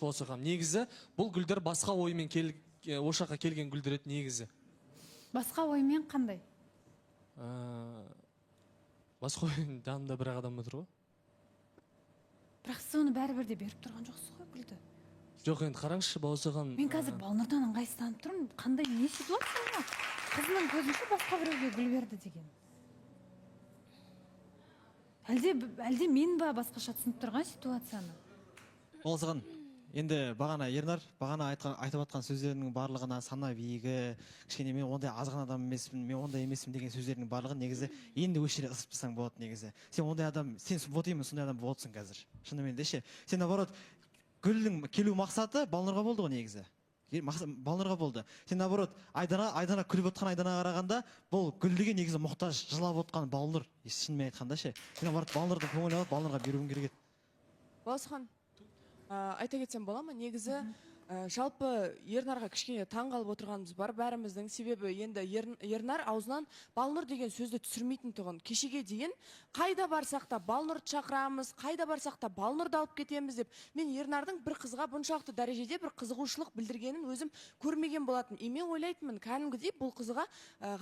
болсақам, негізі бұл гүлдер басқа оймен ошаққа келген гүлдер еді негізі. Басқа оймен қандай? Басқа оймен жанында бір адам отыр ғой. Бірақ сіз оны бәрібір де беріп тұрған жоқсыз ғой гүлді. Жоқ, енді қараңызшы болсаған. Мен қазір Балнұрдан ыңғайсызданып тұрмын. Қандай не ситуация? Қызының көзінше басқа біреуге гүл берді деген. Әлде мен ба басқаша түсініп тұрған ситуацияны? Болсаған, енді бағана Ернар, бағана айтып атқан сөздерінің барлығына сана биігі, кішкене мен ондай азған адам емеспін, мен ондай емеспін деген сөздерінің барлығы негізі енді өз жерде ысып тастасаң болады негізі. Сен ондай адам, сен вот именно сондай адам болсың қазір. Шынымен де ше. Сен наоборот, гүлдің келу мақсаты Балнұрға болды ғой негізі. Балнұрға болды. Сен наоборот, Айдана күліп отқан Айданаға қарағанда, бұл гүлдіге негізі мұқтаж жылап отқан Балнұр. Шынымен айтқанда ше. Сен наоборот Балнұрдың көңілін алып Балнұрға беруің керек еді. Баласхан, айта кетсем бола ма? Негізі жалпы Ернарға кішкене таң қалып отырғанымыз бар бәріміздің. Себебі енді Ернар аузынан Балнұр деген сөзді түсірмейтін тұғын. Кешеге дейін қайда барсақ та Балнұрды шақырамыз, қайда барсақ та Балнұрды алып кетеміз деп. Мен Ернардың бір қызға бұншалықты дәрежеде бір қызығушылық білдіргенін өзім көрмеген болатын. Мен ойлайтынмын, кәдімгідей бұл қызға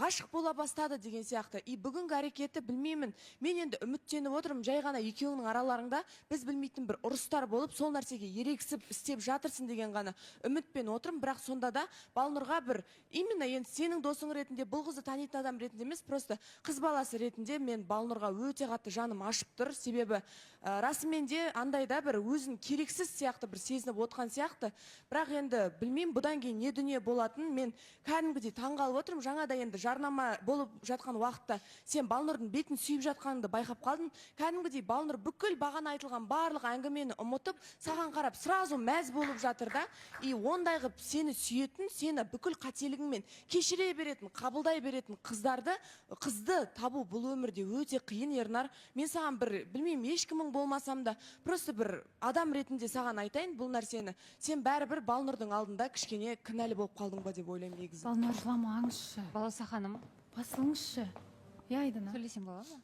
ғашық бола бастады деген сияқты. Бүгінгі әрекеті білмеймін. Мен енді үміттеніп отырмын, жай ғана екеуінің араларында біз білмейтін бір ұрыстар болып, сол нәрсеге ерегісіп істеп жатырсың деген ғана үмітпен отырмын. Бірақ сонда да Балнұрға бір именно енді сенің досың ретінде, бұл қызды танитын адам ретінде емес, просто қыз баласы ретінде мен Балнұрға өте қатты жаным ашып тұр. Себебі расымен де андайда бір өзін керексіз сияқты бір сезініп отқан сияқты. Бірақ енді білмеймін, бұдан кейін не дүние болатын мен кәдімгідей таң қалып отырмын. Жаңада енді жарнама болып жатқан уақытта сен Балнұрдың бетін сүйіп жатқаныңды байқап қалдың. Кәдімгідей Балнұр бүкіл бағана айтылған барлық әңгімені ұмытып, саған қарап сразу мәз болып жатыр да. Ондай қып сені сүйетін, сені бүкіл қателігіңмен кешіре беретін, қабылдай беретін қызды табу бұл өмірде өте қиын, Ернар. Мен саған бір, білмеймін, ешкімің болмасам да, просто бір адам ретінде саған айтайын бұл нәрсені. Сен бәрібір Балнұрдың алдында кішкене кінәлі болып қалдың ба деп ойлаймын негізі. Балнұр, жыламаңызшы. Баласа ханым, басылыңызшы. Айдана. сөйлесем бола ма?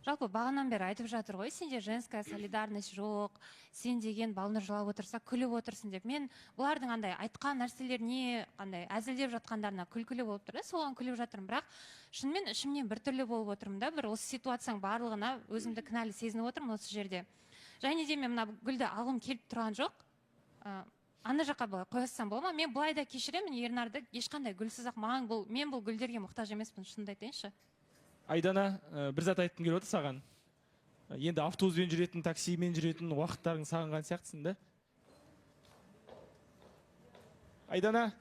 Жалпы бағанан бері айтып жатыр ғой, сенде женская солидарность жоқ, сен деген Балнұр жылап отырса күліп отырсың деп. Мен бұлардың андай айтқан нәрселеріне, қандай әзілдеп жатқандарына күлкілі болып тұр, соған күліп жатырмын. Бірақ шынымен ішімнен біртүрлі болып отырмын да, бір осы ситуацияның барлығына өзімді кінәлі сезініп отырмын осы жерде. Және де мен мына гүлді алғым келіп тұрған жоқ. Ана жаққа былай қойсам бола ма? Мен былай да кешіремін Ернарды, ешқандай гүлсіз ақ мен бұл гүлдерге мұқтаж емеспін, шынымды айтайыншы. Айдана, бір зат айтқым келіп отыр саған. Енді автобуспен жүретін, таксимен жүретін уақыттарың сағынған сияқтысың да. Айдана,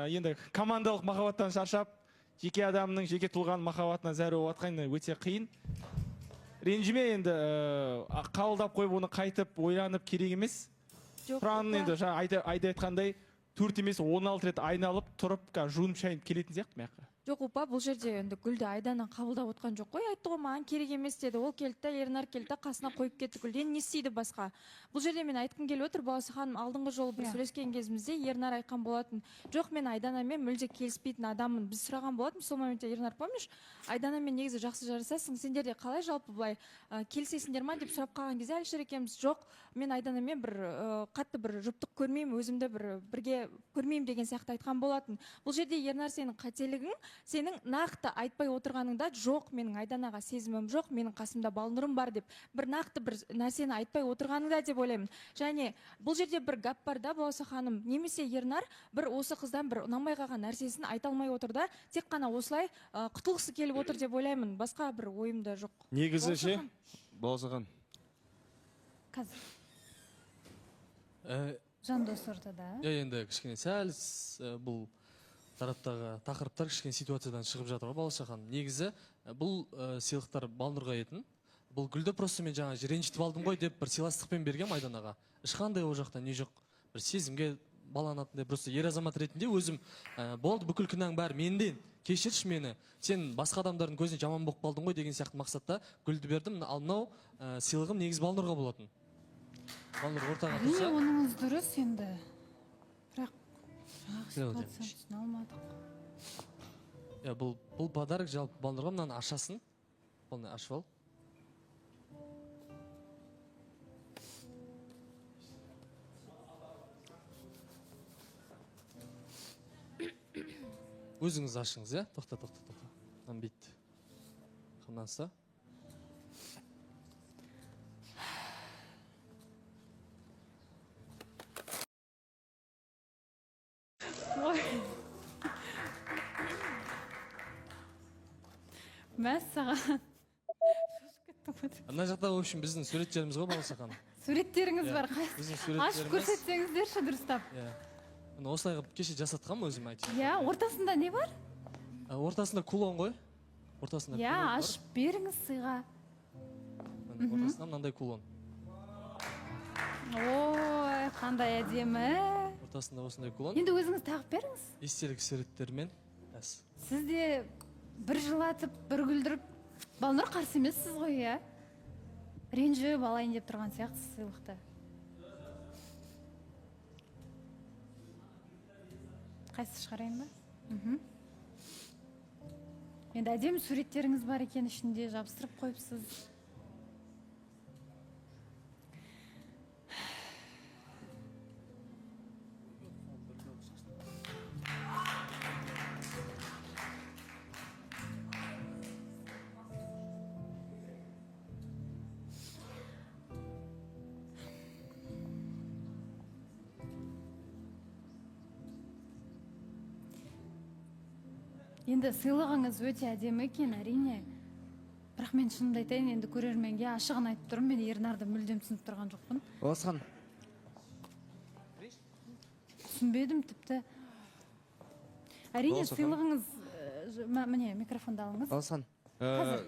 енді командалық махаббаттан шаршап, жеке адамның, жеке тұлғаның махаббатына зәру отқан өте қиын. Ренжіме, енді қабылдап қойып, оны қайтып ойланып керек емес. Құранын енді айда айтқандай 4 емес 16 рет айналып, тұрып, жуынып шайынып келетін сияқты маяққа. Жоқ, опа, бұл жерде енді гүлді Айданнан қабылдап отқан жоқ қой. Айтты ғой, маған керек емес деді. Ол келді, Ернар келді, қасына қойып кетті гүлден. Не істейді басқа? Бұл жерде мен айтқым келіп отыр, Баласа ханым, алдыңғы жолы біз сөйлескен кезімізде Ернар айтқан болатын. Жоқ, мен Айданамен мүлде келіспейтін адаммын. Біз сұраған болатын, сол моментте Ернар, помнишь? Айданамен негізі жақсы жарасасың, сендер де қалай жалпы былай келісесіңдер ма деп сұрап қалған кезде Әлішер екеуміз, жоқ, мен Айданамен бір қатты бір жұптық көрмеймін, өзімді бірге көрмеймін деген сияқты айтқан болатын. Бұл жерде Ернар, сенің қателігің, сенің нақты айтпай отырғаныңда, жоқ, менің Айданаға сезімім жоқ, менің қасымда Балнұрым бар деп, бір нақты бір нәрсені айтпай отырғаныңда деп ойлаймын. Және бұл жерде бір гап бар да, Баласа ханым, немесе Ернар бір осы қыздан бір ұнамай қалған нәрсесін айта алмай отыр да, тек қана осылай құтылғысы келіп отыр деп ойлаймын. Басқа бір ойымда жоқ. Негізі ше, Баласа ханым. Қазір. Жандос ортада. Енді кішкене сәл бұл тараптағы тақырыптар кішкене ситуациядан шығып жатыр ғой, Баласа ханым. Негізі бұл сыйлықтар Балнұрға етін. Бұл гүлді просто мен жаңа ренжітіп алдым ғой деп бір сыйластықпен бергем Айданаға. Ешқандай ол жақта не жоқ. Бір сезімге баланатындай, просто ер азамат ретінде өзім болды, бүкіл күнәң бәрі менден. Кешірші мені. Сен басқа адамдардың көзіне жаман болып қалдың ғой деген сияқты мақсатта гүлді бердім. Ал мынау сыйлығым негіз Балнұрға болатын. Балнұр ортаға тұрса. Оныңыз дұрыс енді. Бірақ ситуацияны түсіне алмадық. Бұл подарок жалпы Балнұрға, мынаны ашасын. Оны ашып ал. өзіңіз ашыңыз, иә? Тоқта. Мынаны бейт. Қымнанса. мәссаған. Ана жақта, в общем, біздің суреттеріміз ғой, Балауса ханым. Суреттеріңіз бар. Біздің Ашып суреттеріміз. көрсетсеңіздерші дұрыстап. Иә. Міне осылай қылып кеше жасатқам өзім айтайын. Иә, ортасында не бар? Ортасында кулон ғой. Ортасында Иә, кулон бар. ашып беріңіз сыйға. Міне, ортасында мынандай кулон. Ой, қандай әдемі. Ортасында осындай кулон. Енді өзіңіз тағып беріңіз. Естелік суреттермен. Әс. Сіз де бір жылатып, бір күлдіріп, Балнұр қарсы емессіз ғой, иә? Ренжіп алайын деп тұрған сияқтысыз сыйлықты. Қайсы шығарайын ба? Енді әдемі суреттеріңіз бар екен, ішінде жабыстырып қойыпсыз. Енді сыйлығыңыз өте әдемі екен, әрине. Бірақ мен шынымды айтайын, енді көрерменге ашығын айтып тұрмын, мен Ернарды мүлдем түсініп тұрған жоқпын. Осыған. Түсінбедім тіпті. Әрине сыйлығыңыз, міне микрофонды алыңыз. Осыған. Қазір,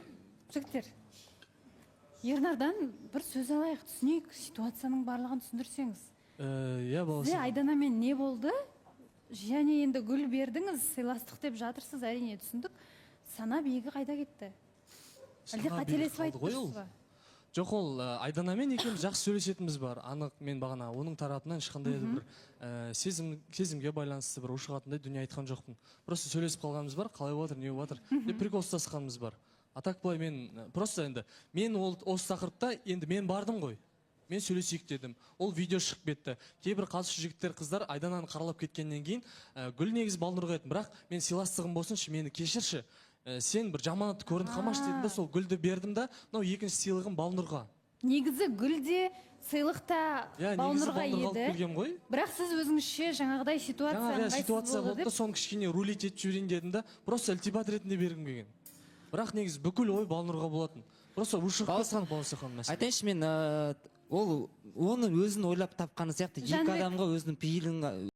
жігіттер, Ернардан бір сөз алайық, түсінейік, ситуацияның барлығын түсіндірсеңіз. Иә, Балауса. Сізде Айданамен не болды? Және енді гүл бердіңіз, сыйластық деп жатырсыз, әрине түсіндік. Сана биігі қайда кетті? Әлде қателесіп айтып тұрсыз ба? Жоқ, ол Айданамен екеуміз жақсы сөйлесетініміз бар. Анық, мен бағана оның тарапынан ешқандай бір сезімге байланысты бір ушығатындай дүние айтқан жоқпын. Просто сөйлесіп қалғанымыз бар, қалай отыр, не отыр деп прикол ұстасқанымыз бар. А так былай мен просто енді мен осы тақырыпта енді мен бардым ғой. Мен сөйлесейік дедім. Ол видео шығып кетті. Кейбір қатысушы жігіттер, қыздар Айдананы қаралап кеткеннен кейін гүл негіз Балнұрға етін. Бірақ мен сыйластығым болсыншы, мені кешірші. Сен бір жаманатты көрінді қамаш дедім да, сол гүлді бердім да, мынау екінші сыйлығым Балнұрға. Негізі гүлде сыйлықта Балнұрға еді. Бірақ сіз өзіңізше жаңағыдай ситуация болды да, соны кішкене рулить етіп жіберейін дедім да, просто ілтипат ретінде бергім келген. Бірақ негізі бүкіл ой Балнұрға болатын. Просто ушығып кетті Балауса ханым мәселе. Айтайыншы, мен ол оны өзін ойлап тапқаны сияқты, екі адамға өзінің пейілін